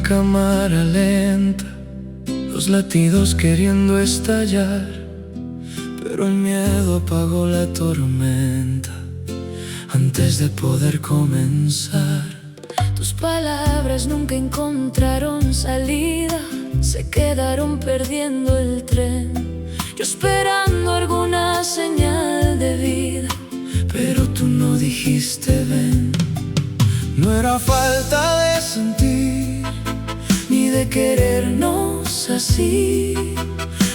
cámara lenta, los latidos queriendo estallar, pero el miedo apagó la tormenta antes de poder comenzar. Tus palabras nunca encontraron salida, se quedaron perdiendo el tren. Yo esperando alguna señal de vida, pero tú no dijiste ven. No era falta de sentir, ni de querernos así.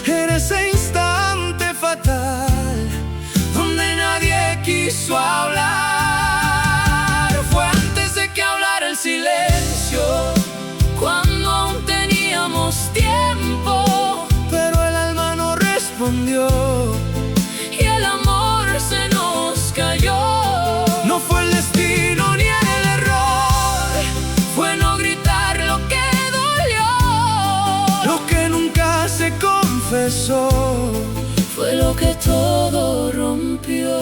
En ese instante fatal, donde nadie quiso hablar, fue antes de que hablara el silencio, cuando aún teníamos tiempo. Pero el alma no respondió, y el amor se nos cayó. no fue el destino ni el error, fue no gritar lo que dolió. Lo que nunca se confesó Fue lo que todo rompió.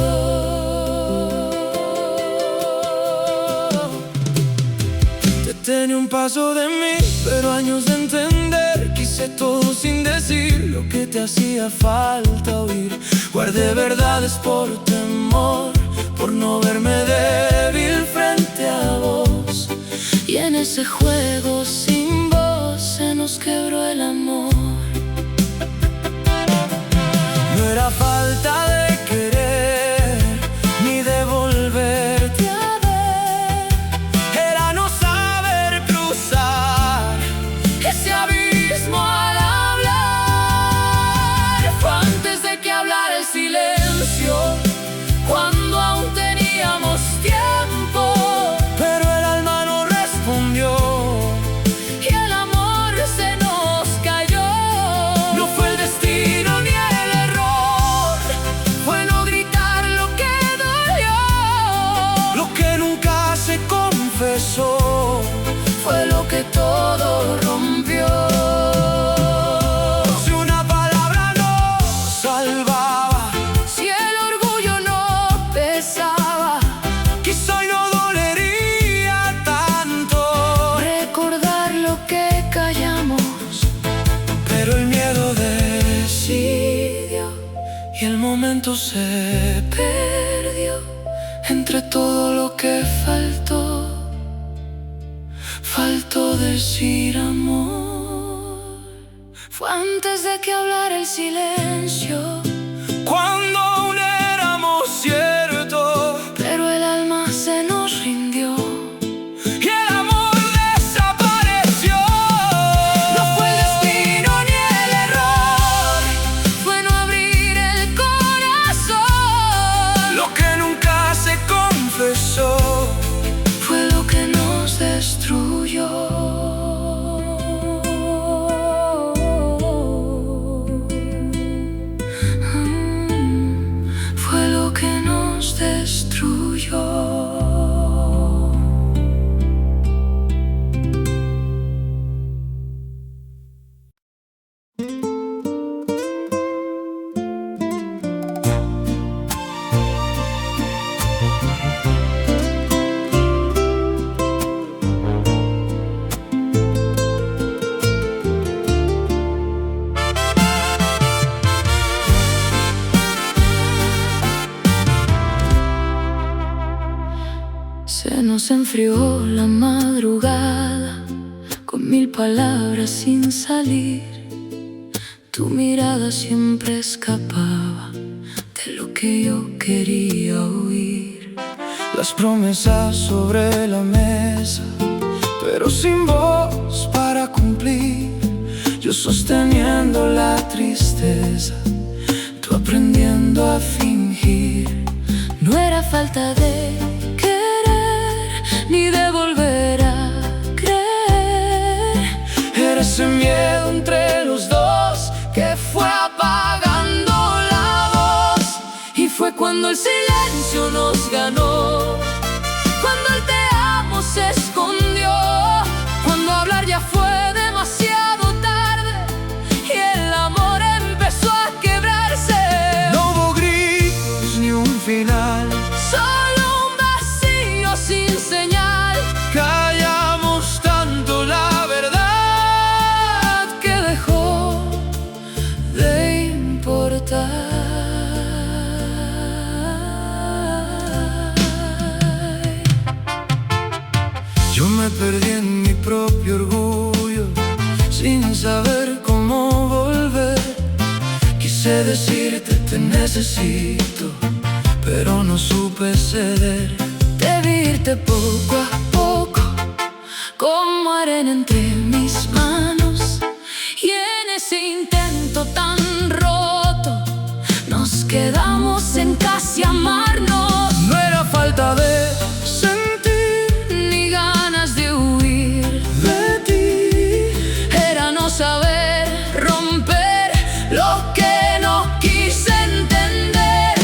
Te tenía un paso de mí, pero años de entender. Quise todo sin decir lo que te hacía falta oír. Guardé verdades por temor, por no verme débil frente a vos. Y en ese juego sin voz se nos quebró el amor. No era falta de querer, ni de volverte a ver. Era no saber cruzar Ese abismo al hablar, fue antes de que hablara el silencio, cuando aún teníamos tiempo. pero el alma no respondió. Y el amor se nos cayó. No fue el destino ni el error, fue no gritar lo que dolió. Lo que nunca se confesó Fue lo que todo rompió. si una palabra nos salvaba, Si el orgullo no pesaba, quizá hoy no dolería tanto. recordar lo que callamos Pero el miedo decidió y el momento se perdió. entre todo lo que faltó. Faltó decir amor. Fue antes de que hablara el silencio, Cuando aún éramos ciertos, pero el alma se nos rindió. y el amor desapareció. No fue el destino ni el error, fue no abrir el corazón. Lo que nunca se confesó Fue lo que nos destruyó. Fue lo que nos destruyó. Se nos enfrió la madrugada, con mil palabras sin salir. Tu mirada siempre escapaba de lo que yo quería oír. las promesas sobre la mesa, pero sin voz para cumplir. Yo sosteniendo la tristeza, tú aprendiendo a fingir. No era falta de querer, ni de volver a creer. Era ese miedo entre los dos que fue apagando la voz. Y fue cuando el silencio nos ganó, cuando el te amo se escondió, cuando hablar ya fue demasiado tarde y el amor empezó a quebrarse. No hubo gritos ni un final, Solo un vacío sin señal. callamos tanto la verdad Yo me perdí en mi propio orgullo, sin saber cómo volver. Quise decirte te necesito, pero no supe ceder. Debí irte poco a poco, como arena entre mis manos. Y en ese intento tan roto, nos quedamos en casi amarnos. No era falta de sentir, ni ganas de huir de ti. Era no saber romper lo que no quise entender.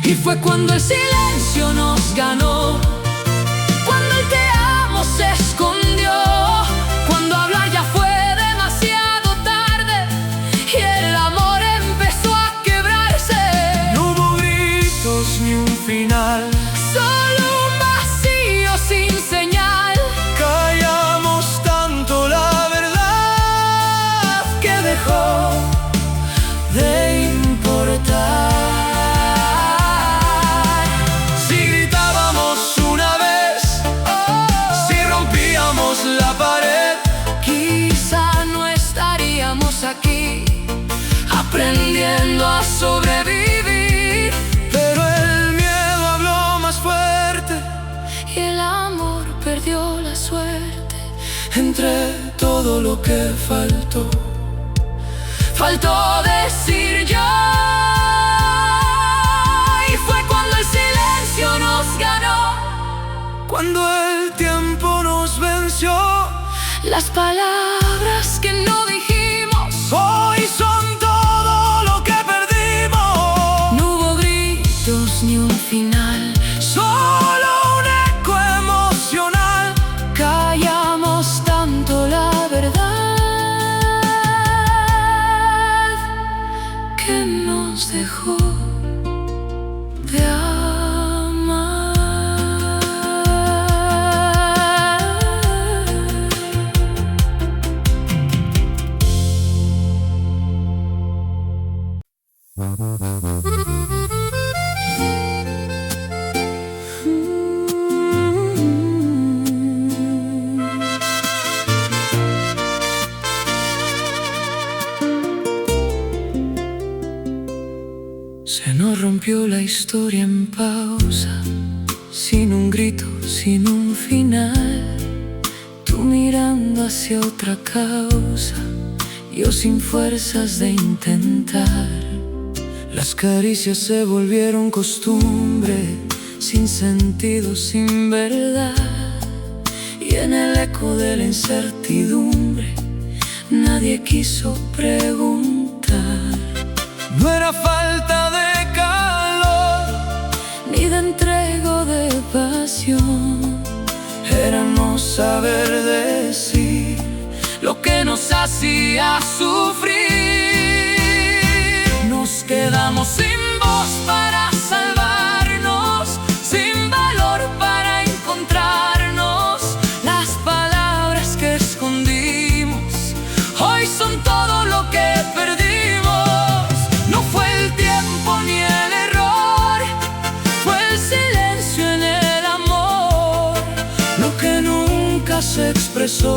Y fue cuando el silencio nos ganó, cuando el te amo se escondió, cuando hablar ya fue demasiado tarde y el amor empezó a quebrarse. No hubo gritos ni un final, Solo un vacío sin señal. callamos tanto la verdad que dejó de importar. Si gritábamos una vez, si rompíamos la pared, Quizá no estaríamos aquí aprendiendo a sobrevivir. pero el miedo habló más fuerte. Y el amor perdió la suerte. Entre todo lo que Faltó decir yo. Y fue cuando el silencio nos ganó, cuando el tiempo nos venció, las palabras que no dijimos hoy son todo lo que perdimos. no hubo gritos ni un final, Solo un eco emocional. callamos tanto la verdad que nos dejó de amar. Se nos rompió la historia en pausa, sin un grito, sin un final. Tú mirando hacia otra causa, yo sin fuerzas de intentar. Las caricias se volvieron costumbre, sin sentido, sin verdad. Y en el eco de la incertidumbre, nadie quiso preguntar. No era falta de calor, Ni de entrego de pasión, era no saber decir lo que nos hacía sufrir. nos quedamos Sin voz para salvarnos, sin valor para encontrarnos. Las palabras que escondimos hoy son todo lo que perdimos. No fue el tiempo ni el error, fue el silencio en el amor, lo que nunca se expresó.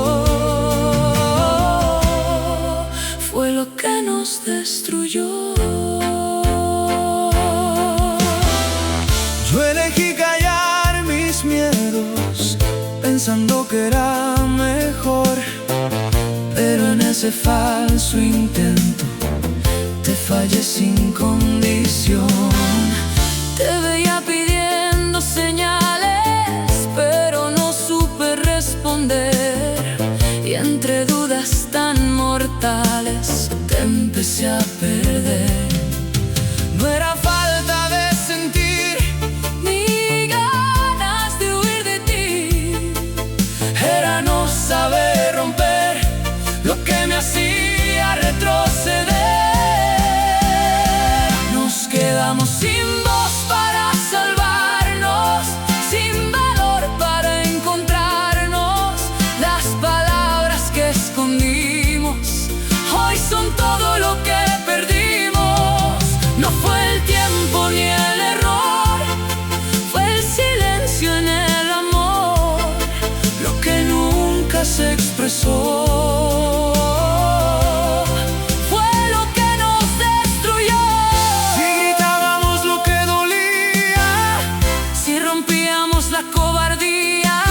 fue lo que nos destruyó. Yo elegí callar mis miedos, pensando que era mejor, pero en ese falso intento te fallé sin condición. Te veía pidiendo señales, pero no supe responder. Y entre dudas tan mortales Te empecé a perder. No era falta de sentir, ni ganas de huir de ti. era no saber romper lo que me hacía retroceder. Nos quedamos sin voz para salvarnos, sin valor para encontrarnos. Las palabras que escondimos hoy son todo lo que perdimos. No fue el tiempo ni el error, fue el silencio en el amor, Lo que expresó. Fue lo que nos destruyó. Si gritábamos lo que dolía, Si rompíamos la cobardía,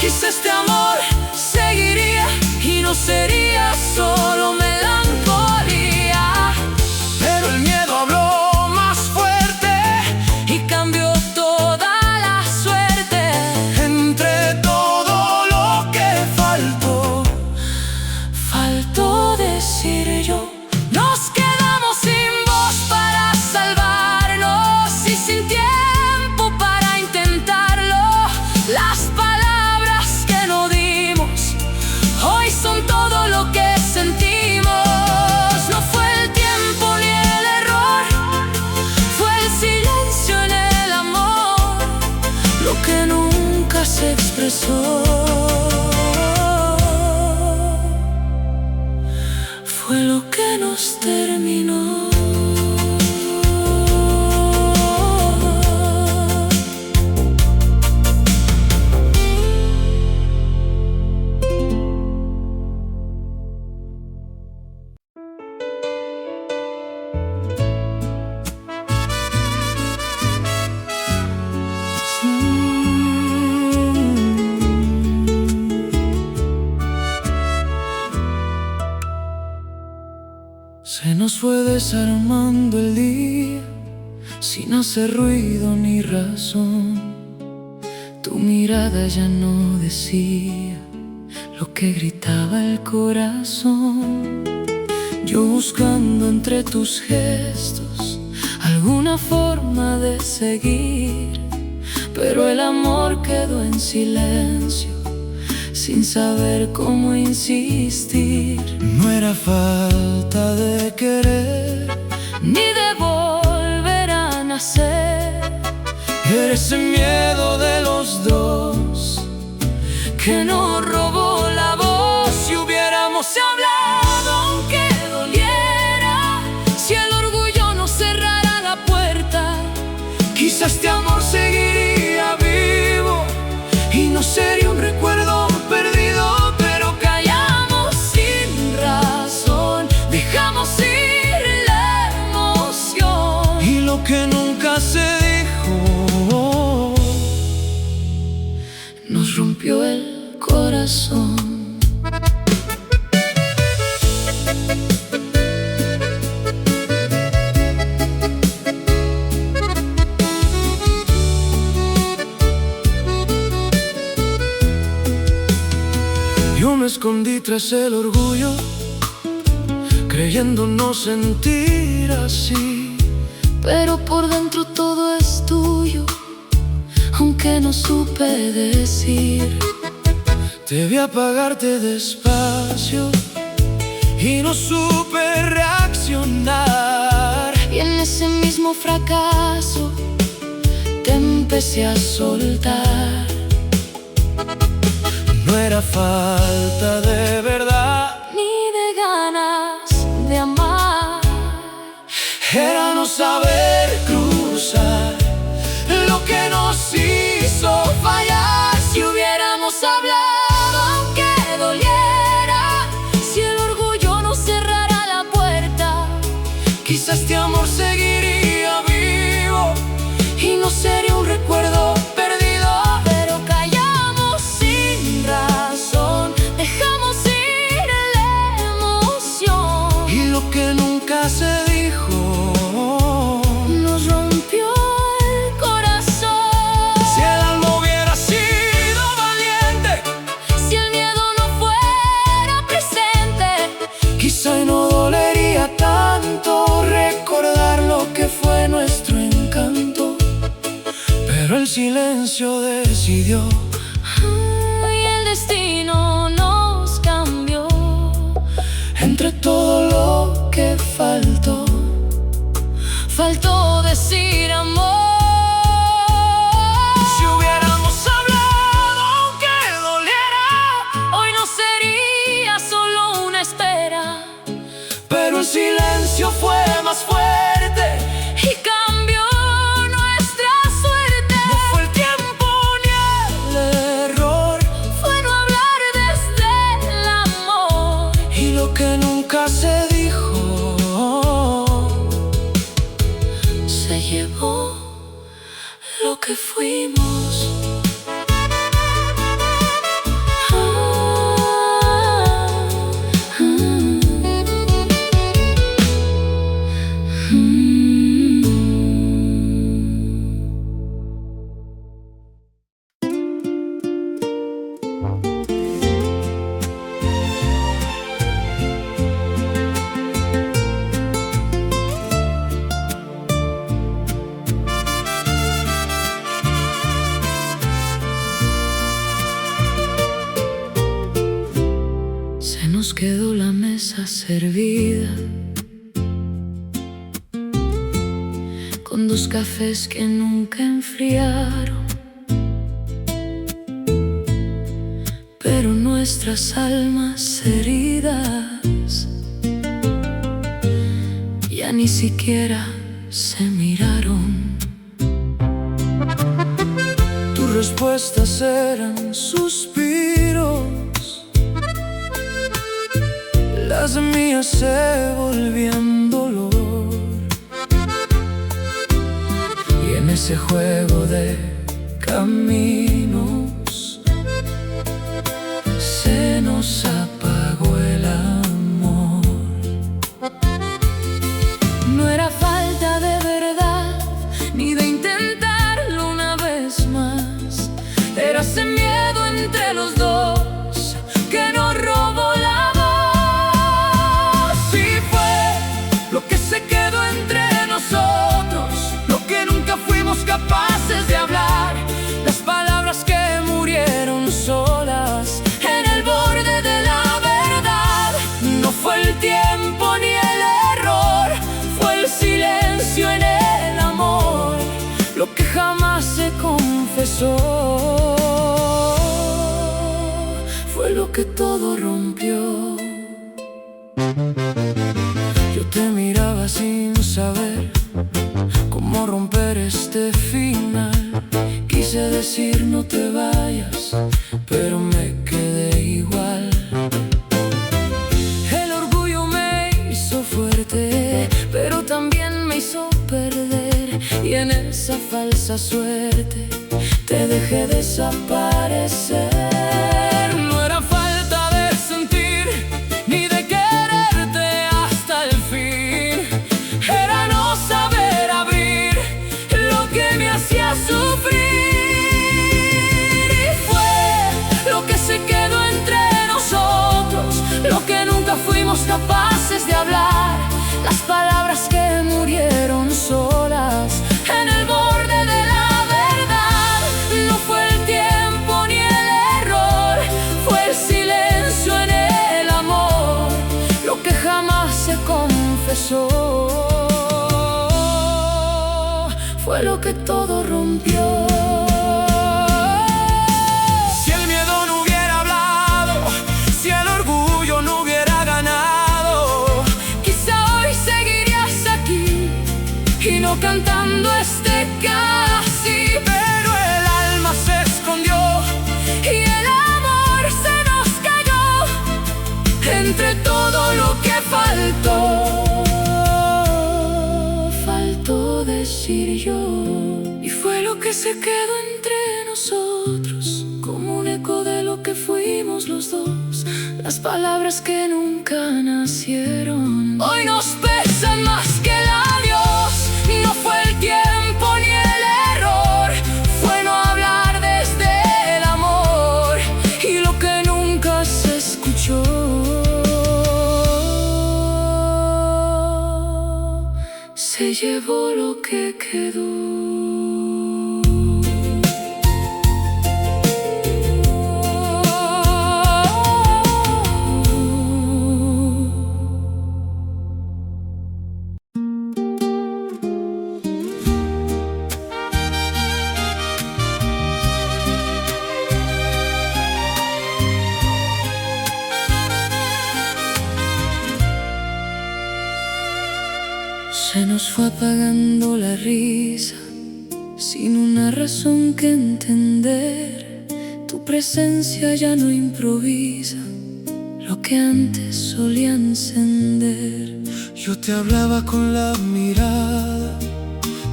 quizá este amor seguiría y no sería solo melancolía. pero el miedo habló más fuerte. Y cambió toda la suerte. Entre todo lo que Faltó decir yo. Nos quedamos sin voz para salvarnos y sin tiempo para intentarlo. Las palabras que no dimos hoy son todo lo que sentimos. No fue el tiempo ni el error, fue el silencio en el amor, lo que nunca se expresó. Fue lo que nos terminó. Se nos fue desarmando el día, sin hacer ruido ni razón. Tu mirada ya no decía lo que gritaba el corazón. Yo buscando entre tus gestos alguna forma de seguir, pero el amor quedó en silencio, sin saber cómo insistir. No era falta de querer, Ni de volver a nacer. era ese miedo de los dos Que nos robó la voz. Si hubiéramos Hablado aunque doliera, si el orgullo nos cerrara la puerta, quizá este amor seguiría vivo y no sería un recuerdo perdido. pero callamos sin razón, dejamos ir la emoción. Y lo que nunca se dijo Nos rompió el corazón. Yo me escondí tras el orgullo, creyendo no sentir así. Pero por dentro todo es tuyo, aunque no supe decir. Debí apagarte despacio y no supe reaccionar. Y en ese mismo fracaso te empecé a soltar. No era falta de verdad, Ni de ganas de amar. era no saber cruzar lo que nos hizo fallar. Si hubiéramos hablado aunque doliera, si el orgullo nos cerrara la puerta, Quizá este amor seguiría vivo y no sería un recuerdo perdido. pero callamos sin razón, dejamos ir la emoción. Y lo que nunca se dijo Nos rompió el corazón. si el alma hubiera sido valiente, Si el miedo no fuera presente, quizá y no dolería tanto recordar lo que fue nuestro encanto. Pero el silencio decidió y el destino nos cambió. entre todo lo que faltó. Faltó decir amor. Si hubiéramos hablado aunque doliera, Hoy no sería solo una espera, pero el silencio fue más fuerte. y cambió nuestra suerte. No fue el tiempo ni el error, Fue no hablar desde el se llevó lo que fuimos. Nos quedó la mesa servida con dos cafés que nunca enfriaron, pero nuestras almas heridas ya ni siquiera se miraron. Tus respuestas eran suspiros, las mías se volvían dolor. Y en ese juego de caminos se nos apagó el amor. No era falta de verdad ni de intentarlo una vez más, era ese miedo entre los dos que nos robó la voz. Capaces de hablar, las palabras que murieron solas en el borde de la verdad. No fue el tiempo ni el error, fue el silencio en el amor, lo que jamás se confesó, fue lo que todo rompió. Yo te miraba sin saber cómo romper este final. Quise decir no te vayas, pero me quedé igual. El orgullo me hizo fuerte, pero también me hizo perder. Y en esa falsa suerte te dejé desaparecer. No era falta de sentir ni de quererte hasta el fin, era no saber abrir lo que me hacía sufrir. Y fue lo que se quedó entre nosotros, lo que nunca fuimos capaces de hablar, las palabras que murieron solas en el borde de la verdad. No fue el tiempo ni el error, fue el silencio en el amor, lo que jamás se confesó, fue lo que todo rompió. Si el miedo no hubiera hablado, si el orgullo no hubiera ganado, quizá hoy seguirías aquí y no cantando este casi. Pero el alma se escondió y el amor se nos cayó entre todo lo que faltó. Faltó decir yo, y fue lo que se quedó entre nosotros, como un eco de lo que fuimos los dos, las palabras que nunca nacieron. Hoy nos pesan más que el adiós. No fue el tiempo ni el error, fue no hablar desde el amor y lo que nunca se escuchó. Se llevó lo que quedó. Se nos fue apagando la risa, sin una razón que entender. Tu presencia ya no improvisa lo que antes solía encender. Yo te hablaba con la mirada,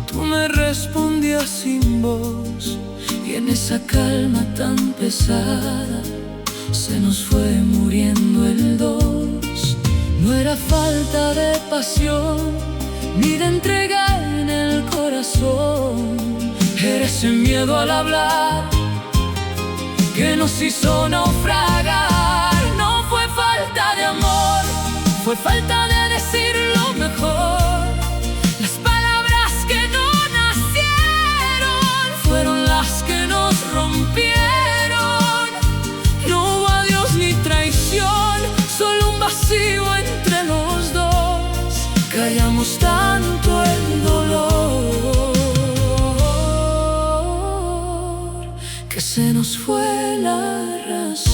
tú respondía sin voz. Y en esa calma tan pesada se nos fue muriendo el dos. No era falta de pasión ni de entrega en el corazón, era ese miedo al hablar que nos hizo naufragar. No fue falta de amor, fue falta de decir lo mejor. Las palabras que no nacieron fueron las que nos rompieron. No hubo adiós ni traición, solo un vacío entre los dos. Callamos tanto el dolor que se nos fue la razón.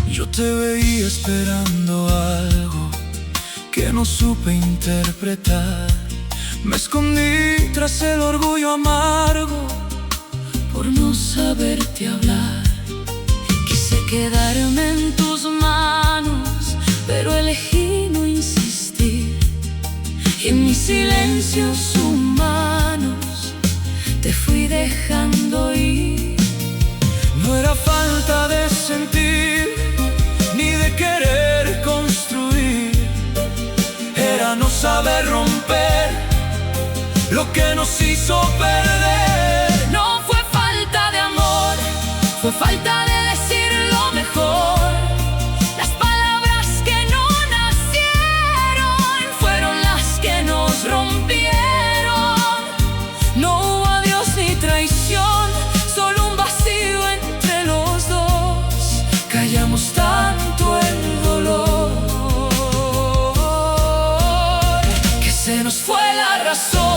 Yo te veía esperando algo que no supe interpretar. Me escondí tras el orgullo amargo por no saberte hablar. Quise quedarme en tus manos, pero elegí no insistir. Y en mis silencios humanos te fui dejando ir. No era falta de sentir ni de querer construir, era no saber romper lo que nos hizo perder. No fue falta de amor, fue falta de decir lo mejor. Las palabras que no nacieron fueron las que nos rompieron. No hubo adiós ni traición, solo un vacío entre los dos. Callamos tanto el dolor que se nos fue la razón.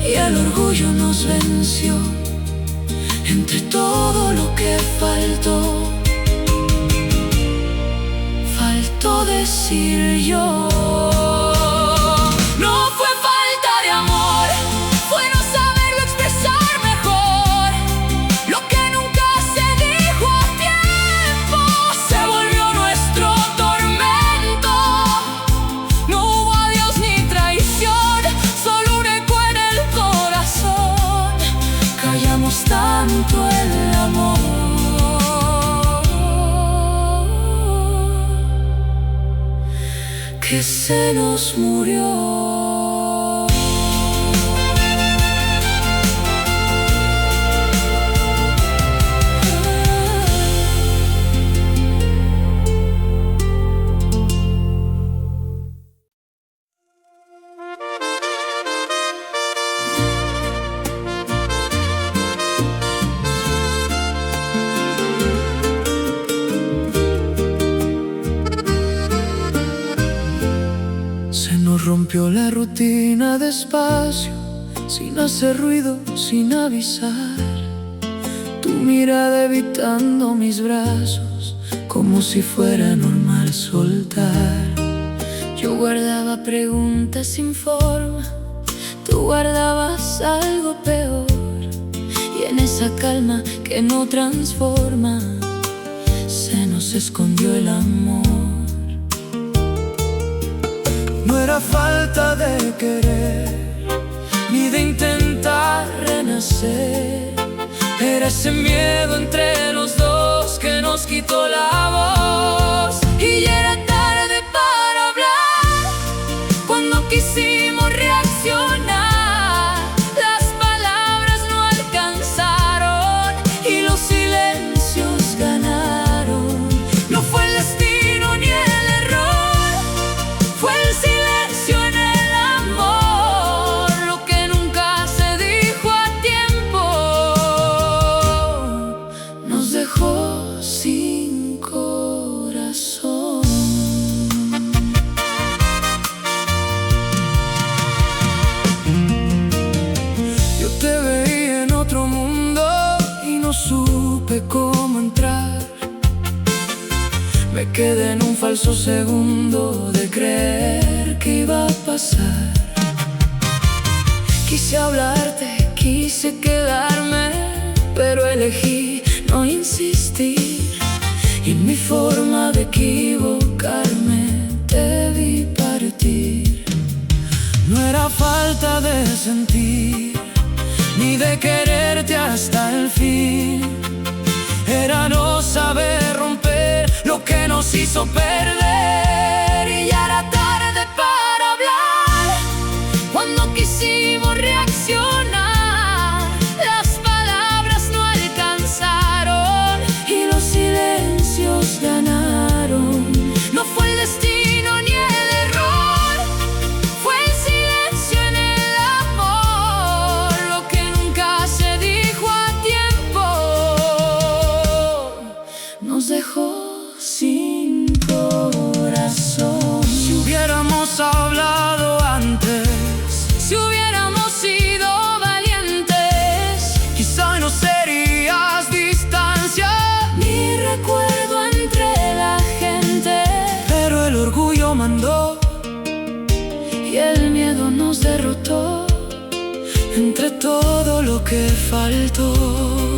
Y el orgullo nos venció. Entre todo lo que faltó decir yo. No fue falta de amor, fue no saberlo expresar mejor. Lo que nunca se dijo a tiempo se volvió nuestro tormento. No hubo adiós ni traición, solo un eco en el corazón. Callamos tanto el amor que se nos murió. Rompió la rutina despacio, sin hacer ruido, sin avisar. Tu mirada evitando mis brazos, como si fuera normal soltar. Yo guardaba preguntas sin forma, tú guardabas algo peor. Y en esa calma que no transforma, se nos escondió el amor. No era falta de querer, ni de intentar renacer. Era ese miedo entre los dos que nos quitó la voz. Y ya era tarde para hablar, cuando quisimos reaccionar. Las palabras no alcanzaron y los silencios ganaron. No fue el destino ni el error, fue el silencio en el amor. Lo que nunca se dijo a tiempo nos dejó sin de cómo entrar. Me quedé en un falso segundo de creer que iba a pasar. Quise hablarte, quise quedarme, pero elegí no insistir. Y en mi forma de equivocarme te vi partir. No era falta de sentir, ni de quererte hasta el fin. Era no saber romper lo que nos hizo perder. Y ya era tarde para hablar. Cuando quisimos reaccionar, las palabras no alcanzaron y los silencios ganaron. No fue el destino ni el error, fue el silencio en el amor, lo que nunca se dijo a tiempo. Nos dejó sin corazón. Si hubiéramos hablado antes, si hubiéramos sido valientes, quizá no serías distancia ni recuerdo entre la gente. Pero el orgullo mandó y el miedo nos derrotó entre todo lo que faltó.